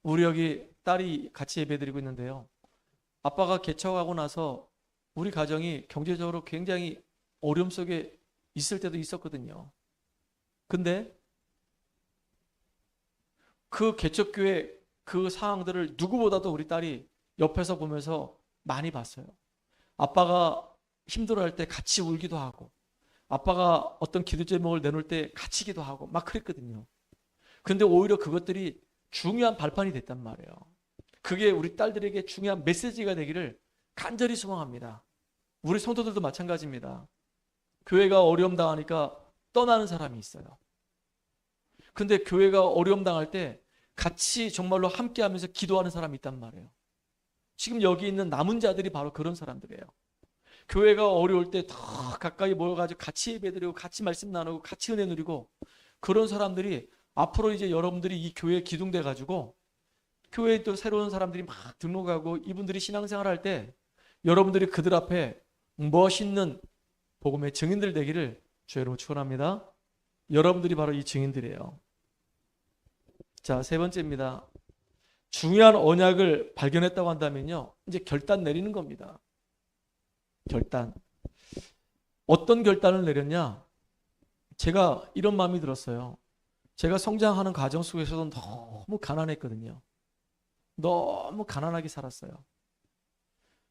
우리 여기 딸이 같이 예배드리고 있는데요. 아빠가 개척하고 나서 우리 가정이 경제적으로 굉장히 어려움 속에 있을 때도 있었거든요. 근데 그 개척교회 그 상황들을 누구보다도 우리 딸이 옆에서 보면서 많이 봤어요. 아빠가 힘들어할 때 같이 울기도 하고, 아빠가 어떤 기도 제목을 내놓을 때 같이 기도하고 막 그랬거든요. 근데 오히려 그것들이 중요한 발판이 됐단 말이에요. 그게 우리 딸들에게 중요한 메시지가 되기를 간절히 소망합니다. 우리 성도들도 마찬가지입니다. 교회가 어려움 당하니까 떠나는 사람이 있어요. 근데 교회가 어려움 당할 때 같이 정말로 함께 하면서 기도하는 사람이 있단 말이에요. 지금 여기 있는 남은 자들이 바로 그런 사람들이에요. 교회가 어려울 때 더 가까이 모여가지고 같이 예배드리고 같이 말씀 나누고 같이 은혜 누리고, 그런 사람들이 앞으로 이제 여러분들이 이 교회에 기둥돼 가지고 교회에 또 새로운 사람들이 막 등록하고 이분들이 신앙생활 할 때 여러분들이 그들 앞에 멋있는 복음의 증인들 되기를 주의 이름으로 축원합니다. 여러분들이 바로 이 증인들이에요. 자, 세 번째입니다. 중요한 언약을 발견했다고 한다면요, 이제 결단 내리는 겁니다. 결단. 어떤 결단을 내렸냐? 제가 이런 마음이 들었어요. 제가 성장하는 과정 속에서도 너무 가난했거든요. 너무 가난하게 살았어요.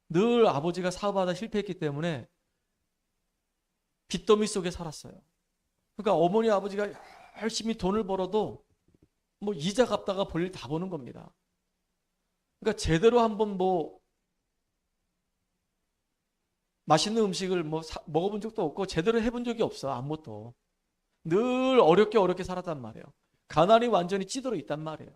늘 아버지가 사업하다 실패했기 때문에 빚더미 속에 살았어요. 그러니까 어머니 아버지가 열심히 돈을 벌어도 뭐 이자 갚다가 볼일 다 보는 겁니다. 그러니까 제대로 한번 뭐 맛있는 음식을 뭐 먹어본 적도 없고 제대로 해본 적이 없어. 아무것도. 늘 어렵게 살았단 말이에요. 가난이 완전히 찌들어 있단 말이에요.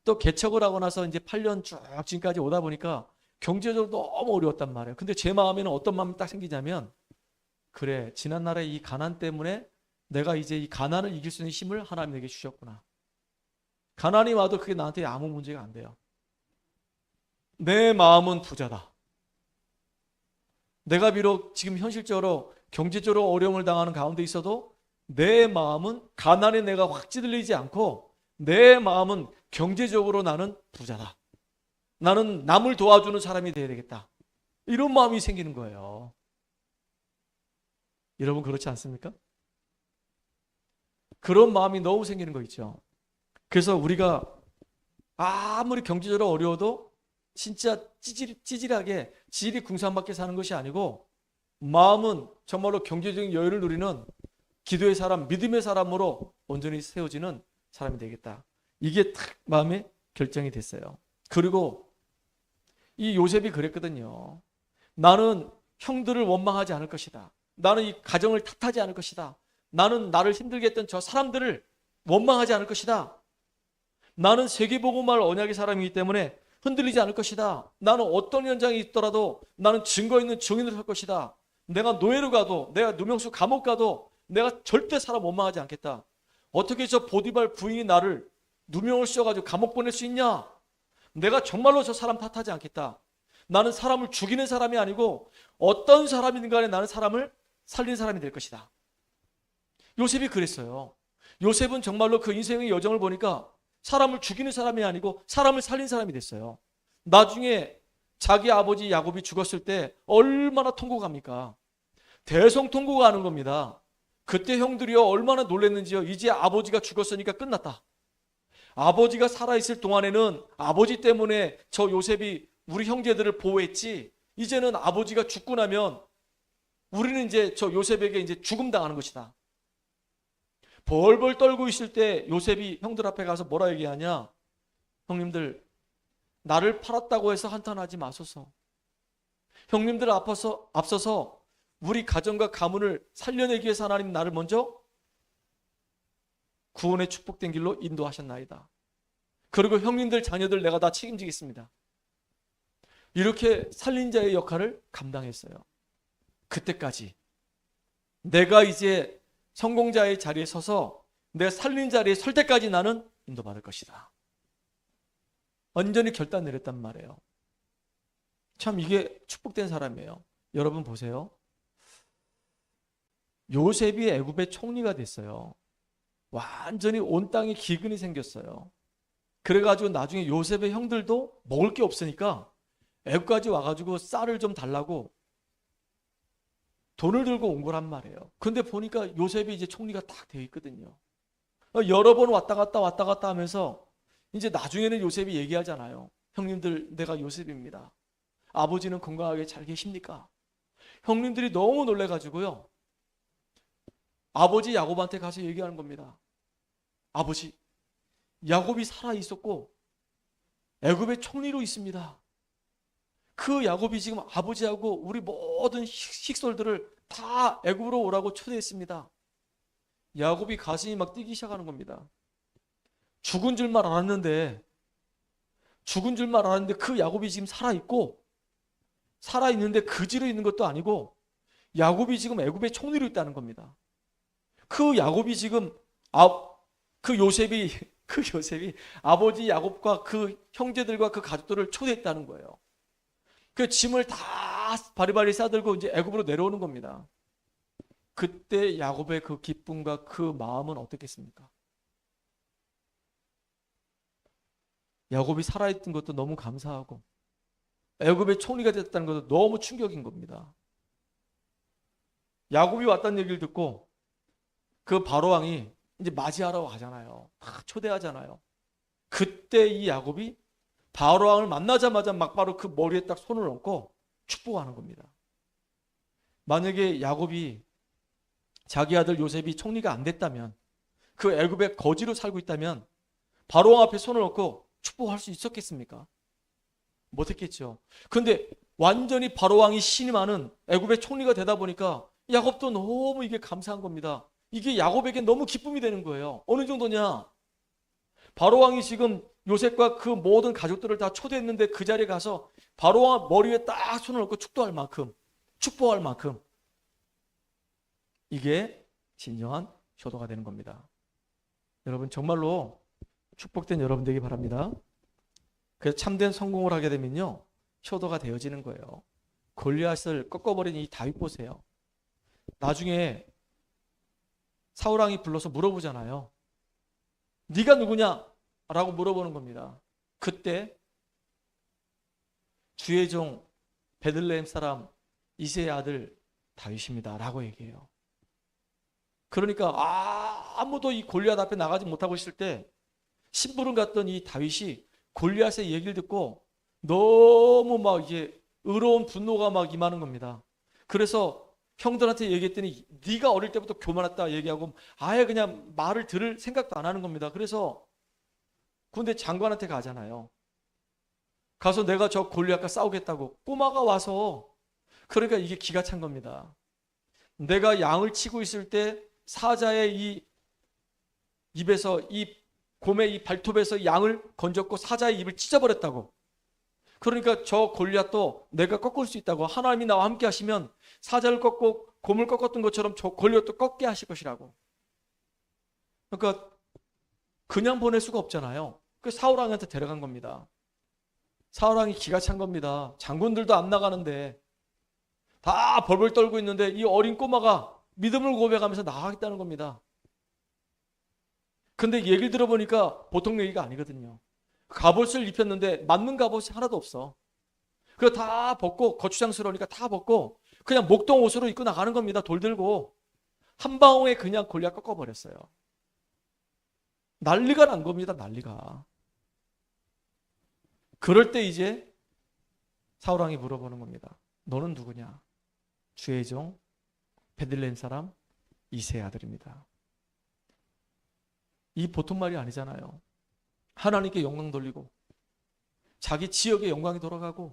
또 개척을 하고 나서 이제 8년 쭉 지금까지 오다 보니까 경제적으로 너무 어려웠단 말이에요. 근데 제 마음에는 어떤 마음이 딱 생기냐면, 그래, 지난날의 이 가난 때문에 내가 이제 이 가난을 이길 수 있는 힘을 하나님 내게 주셨구나. 가난이 와도 그게 나한테 아무 문제가 안 돼요. 내 마음은 부자다. 내가 비록 지금 현실적으로 경제적으로 어려움을 당하는 가운데 있어도 내 마음은 가난에 내가 확 찌들리지 않고 내 마음은 경제적으로 나는 부자다. 나는 남을 도와주는 사람이 되어야 되겠다. 이런 마음이 생기는 거예요. 여러분 그렇지 않습니까? 그런 마음이 너무 생기는 거 있죠. 그래서 우리가 아무리 경제적으로 어려워도 진짜 찌질하게 지리 궁상맞게 사는 것이 아니고, 마음은 정말로 경제적인 여유를 누리는 기도의 사람, 믿음의 사람으로 온전히 세워지는 사람이 되겠다. 이게 딱 마음에 결정이 됐어요. 그리고 이 요셉이 그랬거든요. 나는 형들을 원망하지 않을 것이다. 나는 이 가정을 탓하지 않을 것이다. 나는 나를 힘들게 했던 저 사람들을 원망하지 않을 것이다. 나는 세계복음할 언약의 사람이기 때문에 흔들리지 않을 것이다. 나는 어떤 현장이 있더라도 나는 증거 있는 증인을 할 것이다. 내가 노예로 가도, 내가 누명수 감옥 가도 내가 절대 사람 원망하지 않겠다. 어떻게 저 보디발 부인이 나를 누명을 씌워가지고 감옥 보낼 수 있냐? 내가 정말로 저 사람 탓하지 않겠다. 나는 사람을 죽이는 사람이 아니고 어떤 사람이든 간에 나는 사람을 살리는 사람이 될 것이다. 요셉이 그랬어요. 요셉은 정말로 그 인생의 여정을 보니까 사람을 죽이는 사람이 아니고 사람을 살린 사람이 됐어요. 나중에 자기 아버지 야곱이 죽었을 때 얼마나 통곡합니까? 대성통곡을 하는 겁니다. 그때 형들이요 얼마나 놀랐는지요. 이제 아버지가 죽었으니까 끝났다. 아버지가 살아있을 동안에는 아버지 때문에 저 요셉이 우리 형제들을 보호했지, 이제는 아버지가 죽고 나면 우리는 이제 저 요셉에게 이제 죽음 당하는 것이다. 벌벌 떨고 있을 때 요셉이 형들 앞에 가서 뭐라 얘기하냐? 형님들, 나를 팔았다고 해서 한탄하지 마소서. 형님들 앞서서 우리 가정과 가문을 살려내기 위해서 하나님 나를 먼저 구원의 축복된 길로 인도하셨나이다. 그리고 형님들 자녀들 내가 다 책임지겠습니다. 이렇게 살린자의 역할을 감당했어요. 그때까지 내가 이제 성공자의 자리에 서서 내 살린 자리에 설 때까지 나는 인도받을 것이다. 완전히 결단 내렸단 말이에요. 참 이게 축복된 사람이에요. 여러분 보세요. 요셉이 애굽의 총리가 됐어요. 완전히 온 땅에 기근이 생겼어요. 그래가지고 나중에 요셉의 형들도 먹을 게 없으니까 애굽까지 와가지고 쌀을 좀 달라고 돈을 들고 온 거란 말이에요. 근데 보니까 요셉이 이제 총리가 딱 되어 있거든요. 여러 번 왔다 갔다 하면서 이제 나중에는 요셉이 얘기하잖아요. 형님들, 내가 요셉입니다. 아버지는 건강하게 잘 계십니까? 형님들이 너무 놀래가지고요, 아버지 야곱한테 가서 얘기하는 겁니다. 아버지, 야곱이 살아 있었고 애굽의 총리로 있습니다. 그 야곱이 지금 아버지하고 우리 모든 식솔들을 다 애굽으로 오라고 초대했습니다. 야곱이 가슴이 막 뛰기 시작하는 겁니다. 죽은 줄만 알았는데 그 야곱이 지금 살아있는데 그지로 있는 것도 아니고 야곱이 지금 애굽의 총리로 있다는 겁니다. 그 야곱이 지금 그 요셉이 아버지 야곱과 그 형제들과 그 가족들을 초대했다는 거예요. 그 짐을 다 바리바리 싸들고 이제 애굽으로 내려오는 겁니다. 그때 야곱의 그 기쁨과 그 마음은 어떻겠습니까? 야곱이 살아있던 것도 너무 감사하고 애굽의 총리가 됐다는 것도 너무 충격인 겁니다. 야곱이 왔다는 얘기를 듣고 그 바로왕이 이제 맞이하러 가잖아요. 다 초대하잖아요. 그때 이 야곱이 바로왕을 만나자마자 막 바로 그 머리에 딱 손을 얹고 축복하는 겁니다. 만약에 야곱이 자기 아들 요셉이 총리가 안 됐다면, 그 애굽에 거지로 살고 있다면 바로왕 앞에 손을 얹고 축복할 수 있었겠습니까? 못했겠죠. 그런데 완전히 바로왕이 신임하는 애굽의 총리가 되다 보니까 야곱도 너무 이게 감사한 겁니다. 이게 야곱에게 너무 기쁨이 되는 거예요. 어느 정도냐? 바로왕이 지금 요셉과 그 모든 가족들을 다 초대했는데 그 자리에 가서 바로왕 머리에 딱 손을 얹고 축복할 만큼 이게 진정한 효도가 되는 겁니다. 여러분 정말로 축복된 여러분 되기 바랍니다. 그래서 참된 성공을 하게 되면요, 효도가 되어지는 거예요. 골리앗을 꺾어버린 이 다윗 보세요. 나중에 사울왕이 불러서 물어보잖아요. 네가 누구냐? 라고 물어보는 겁니다. 그때 주의 종 베들레헴 사람 이새의 아들 다윗입니다 라고 얘기해요. 그러니까 아무도 이 골리앗 앞에 나가지 못하고 있을 때 심부름 갔던 이 다윗이 골리앗의 얘기를 듣고 너무 막 이게 의로운 분노가 막 임하는 겁니다. 그래서 형들한테 얘기했더니 네가 어릴 때부터 교만했다 얘기하고 아예 그냥 말을 들을 생각도 안 하는 겁니다. 그래서 군대 장관한테 가잖아요. 가서 내가 저 골리앗과 싸우겠다고 꼬마가 와서, 그러니까 이게 기가 찬 겁니다. 내가 양을 치고 있을 때 사자의 이 입에서, 이 곰의 이 발톱에서 양을 건졌고 사자의 입을 찢어버렸다고. 그러니까 저 골리앗도 내가 꺾을 수 있다고, 하나님이 나와 함께 하시면 사자를 꺾고 곰을 꺾었던 것처럼 저 골리앗도 꺾게 하실 것이라고. 그러니까 그냥 보낼 수가 없잖아요. 그 사울왕한테 데려간 겁니다. 사울왕이 기가 찬 겁니다. 장군들도 안 나가는데 다 벌벌 떨고 있는데 이 어린 꼬마가 믿음을 고백하면서 나가겠다는 겁니다. 근데 얘기를 들어보니까 보통 얘기가 아니거든요. 갑옷을 입혔는데 맞는 갑옷이 하나도 없어. 그거 다 벗고, 거추장스러우니까 다 벗고 그냥 목동 옷으로 입고 나가는 겁니다. 돌 들고. 한 방울에 그냥 골리앗 꺾어버렸어요. 난리가 난 겁니다. 난리가. 그럴 때 이제 사울 왕이 물어보는 겁니다. 너는 누구냐? 주의 종 베들레헴 사람 이새의 아들입니다. 이 보통 말이 아니잖아요. 하나님께 영광 돌리고 자기 지역에 영광이 돌아가고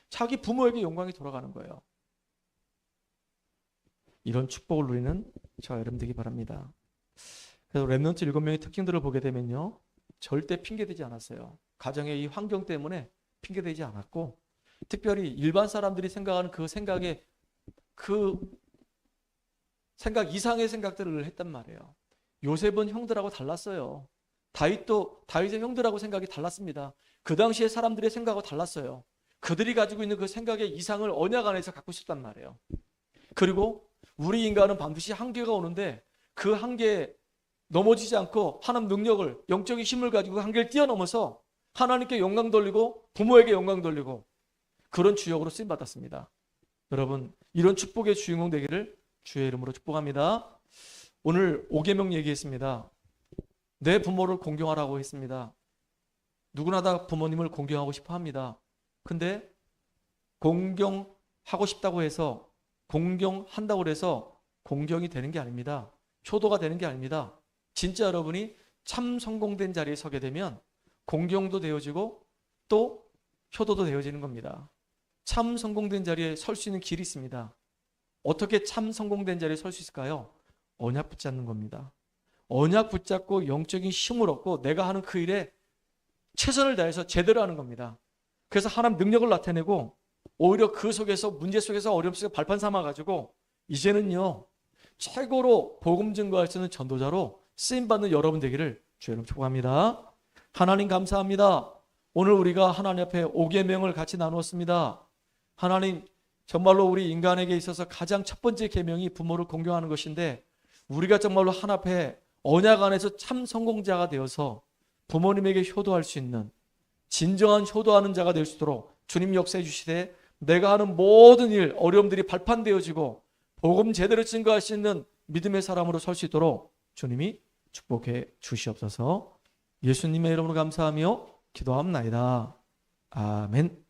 자기 부모에게 영광이 돌아가는 거예요. 이런 축복을 누리는 저와 여러분 되기 바랍니다. 그래서 렘넌트 7명의 특징들을 보게 되면요, 절대 핑계대지 않았어요. 가정의 이 환경 때문에 핑계대지 않았고, 특별히 일반 사람들이 생각하는 그 생각 이상의 생각들을 했단 말이에요. 요셉은 형들하고 달랐어요. 다윗의 형들하고 생각이 달랐습니다. 그 당시에 사람들의 생각하고 달랐어요. 그들이 가지고 있는 그 생각의 이상을 언약 안에서 갖고 싶단 말이에요. 그리고 우리 인간은 반드시 한계가 오는데 그 한계에 넘어지지 않고 하나님 능력을, 영적인 힘을 가지고 그 한계를 뛰어넘어서 하나님께 영광 돌리고 부모에게 영광 돌리고 그런 주역으로 쓰임받았습니다. 여러분, 이런 축복의 주인공 되기를 주의 이름으로 축복합니다. 오늘 5계명 얘기했습니다. 내 부모를 공경하라고 했습니다. 누구나 다 부모님을 공경하고 싶어 합니다. 근데 공경하고 싶다고 해서, 공경한다고 해서 공경이 되는 게 아닙니다. 효도가 되는 게 아닙니다. 진짜 여러분이 참 성공된 자리에 서게 되면 공경도 되어지고 또 효도도 되어지는 겁니다. 참 성공된 자리에 설 수 있는 길이 있습니다. 어떻게 참 성공된 자리에 설 수 있을까요? 언약 붙잡는 겁니다. 언약 붙잡고 영적인 힘을 얻고 내가 하는 그 일에 최선을 다해서 제대로 하는 겁니다. 그래서 하나님 능력을 나타내고 오히려 그 속에서, 문제 속에서, 어려움 속에서 발판 삼아가지고 이제는요, 최고로 복음 증거할 수 있는 전도자로 쓰임받는 여러분 되기를 주의 이름으로 축복합니다. 하나님 감사합니다. 오늘 우리가 하나님 앞에 5계명을 같이 나누었습니다. 하나님, 정말로 우리 인간에게 있어서 가장 첫 번째 계명이 부모를 공경하는 것인데, 우리가 정말로 하나님 앞에 언약 안에서 참 성공자가 되어서 부모님에게 효도할 수 있는 진정한 효도하는 자가 될 수 있도록 주님 역사해 주시되, 내가 하는 모든 일, 어려움들이 발판되어지고 복음 제대로 증거할 수 있는 믿음의 사람으로 설 수 있도록 주님이 축복해 주시옵소서. 예수님의 이름으로 감사하며 기도합나이다. 아멘.